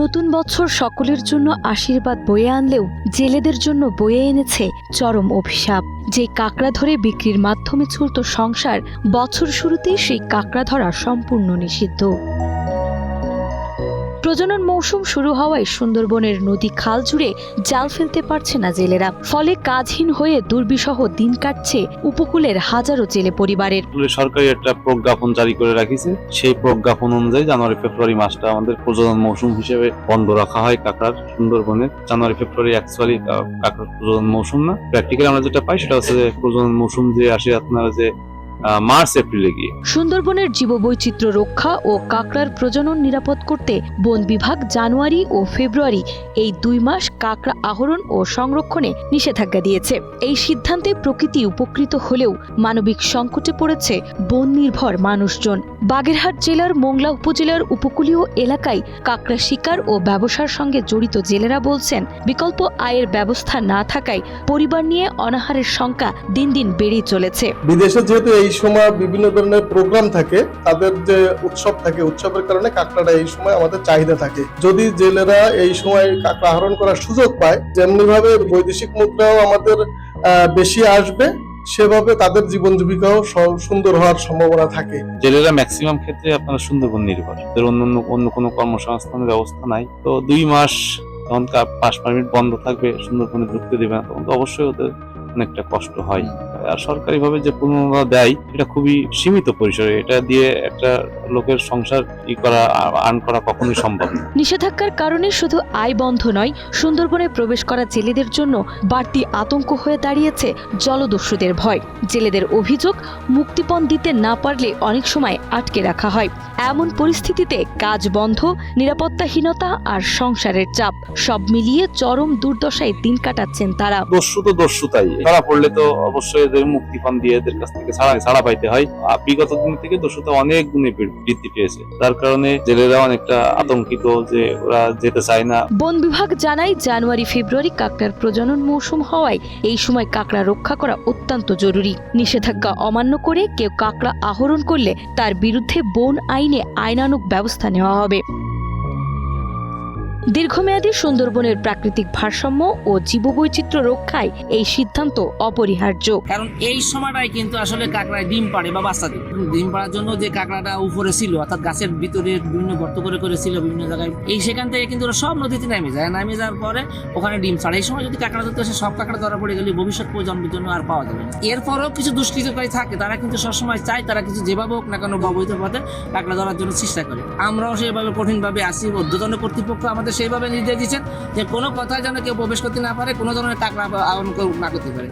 নতুন বছর সকলের জন্য আশীর্বাদ বয়ে আনলেও জেলেদের জন্য বয়ে এনেছে চরম অভিশাপ। যে কাঁকড়া ধরে বিক্রির মাধ্যমে চলত সংসার, বছর শুরুতেই সেই কাঁকড়া ধরা সম্পূর্ণ নিষিদ্ধ। প্রজনন মৌসুম শুরু হওয়ায় সুন্দরবনের নদী খাল জুড়ে জাল ফেলতে পারছে না জেলেরা, ফলে কাজহীন হয়ে দুর্বিষহ দিন কাটছে উপকূলের হাজারো জেলে পরিবারের। সরকারি একটা প্রজ্ঞাপন জারি করে রাখিছে, সেই প্রজ্ঞাপন অনুযায়ী জানুয়ারি ফেব্রুয়ারি মাসটা আমাদের প্রজনন মৌসুম হিসেবে বন্ধ রাখা হয় কাঁকড়ার। সুন্দরবনে জানুয়ারি ফেব্রুয়ারি অ্যাকচুয়ালি কাঁকড়ার প্রজনন মৌসুম না, প্র্যাকটিক্যালি আমরা যেটা পাই সেটা হচ্ছে যে প্রজনন মৌসুম যে আসে আপনারা যে মার্চ এপ্রিলে গিয়ে। সুন্দরবনের জীববৈচিত্র্য রক্ষা ও কাঁকড়ার প্রজনন নিরাপদ করতে বন বিভাগ জানুয়ারি ও ফেব্রুয়ারি এই 2 মাস কাঁকড়া আহরণ ও সংরক্ষণে নিষেধাজ্ঞা দিয়েছে। এই সিদ্ধান্তে প্রকৃতি উপকৃত হলেও মানবিক সংকটে পড়েছে বন নির্ভর মানুষজন। বাগেরহাট জেলার মোংলা উপজেলার উপকূলীয় এলাকায় কাঁকড়া শিকার ও ব্যবসার সঙ্গে জড়িত জেলেরা বলছেন, বিকল্প আয়ের ব্যবস্থা না থাকায় পরিবার নিয়ে অনাহারের সংখ্যা দিন দিন বেড়েই চলেছে। বিদেশে যেহেতু এই সময় বিভিন্ন ধরনের প্রোগ্রাম থাকে, তাদের যে উৎসব থাকে, উৎসবের কারণে কাঁকড়াটা এই সময় আমাদের চাহিদা থাকে। যদি জেলেরা এই সময় কাঁকড়া আহরণ করার সুযোগ পায়, যেমনি ভাবে বৈদেশিক মুদ্রাও আমাদের বেশি আসবে, সেভাবে তাদের জীবন জীবিকাও সুন্দর হওয়ার সম্ভাবনা থাকে। জেলেরা ম্যাক্সিমাম ক্ষেত্রে আপনারা সুন্দরবন নির্ভর, অন্য কোনো কর্মসংস্থানের ব্যবস্থা নাই। তো 2 মাস তখন পাস পারমিট বন্ধ থাকবে, সুন্দরবনে ঢুকতে দেবে না, তখন তো অবশ্যই ওদের অনেকটা কষ্ট হয়। আর সরকারি ভাবে যে প্রণোদনা দেয় এটা খুবই সীমিত পরিসরে, এটা দিয়ে একটা লোকের সংসার আর্ন করা কখনোই সম্ভব না। নিষেধাজ্ঞার কারণে শুধু আয় বন্ধ নয়, সুন্দরবনে প্রবেশ করা জেলেদের জন্য বাড়তি আতঙ্ক হয়ে দাঁড়িয়েছে জলদস্যুদের ভয়। জেলেদের অভিযোগ, মুক্তিপণ দিতে না পারলে অনেক সময় আটকে রাখা হয়। এমন পরিস্থিতিতে কাজ বন্ধ, নিরাপত্তাহীনতা আর সংসারের চাপ সব মিলিয়ে চরম দুর্দশায় দিন কাটাচ্ছেন তারা। দস্যু তো দস্যুতাই, ধরা পড়লে তো অবশ্যই এদের মুক্তিপণ দিয়ে এদের কাছ থেকে ছাড়া পাইতে হয়। বিগত দিন থেকে দস্যুতা অনেক গুণে বৃদ্ধি পেয়েছে, তার কারণে জেলেরা অনেকটা আতঙ্কিত যে ওরা যেতে চায় না। বন বিভাগ জানায়, জানুয়ারি ফেব্রুয়ারি কাঁকড়ার প্রজনন মৌসুম হওয়ায় এই সময় কাঁকড়া রক্ষা করা অত্যন্ত জরুরি। নিষেধাজ্ঞা অমান্য করে কেউ কাঁকড়া আহরণ করলে তার বিরুদ্ধে বন আইনে আইনানুগ ব্যবস্থা নেওয়া হবে। দীর্ঘমেয়াদী সুন্দরবনের প্রাকৃতিক ভারসাম্য ও জীববৈচিত্র্য রক্ষায় এই সিদ্ধান্ত অপরিহার্য। কারণ এই সময়টাই কিন্তু আসলে কাঁকড়ায় ডিম পাড়ে বা বাচ্চা দেয়। ডিম পাড়ার জন্য যে কাঁকড়াটা উপরে ছিল, অর্থাৎ গাছের ভিতরে বিভিন্ন গর্ত করে ছিল বিভিন্ন জায়গায়, সেখান থেকে কিন্তু ওরা সব নদীতে নামে যায়। নামে যাওয়ার পরে ওখানে ডিম ছাড়ে। এই সময় যদি কাঁকড়া ধরতে আসে, সব কাঁকড়া ধরা পড়ে গেলে ভবিষ্যৎ প্রজন্মের জন্য আর পাওয়া যাবে না। এরপরেও কিছু দুষ্কৃতকারী থাকে, তারা কিন্তু সবসময় চায় তারা কিছু যেভাবে হোক না কেন অবৈধ পথে কাঁকড়া ধরার জন্য চেষ্টা করে। আমরাও সেভাবে কঠিনভাবে আসি। ঊর্ধ্বতন কর্তৃপক্ষ আমাদের সেইভাবে নির্দেশ দিচ্ছেন যে কোনো কথায় যেন কেউ প্রবেশ করতে না পারে, কোনো ধরনের কাঁকড়া আহরণ না করতে পারে।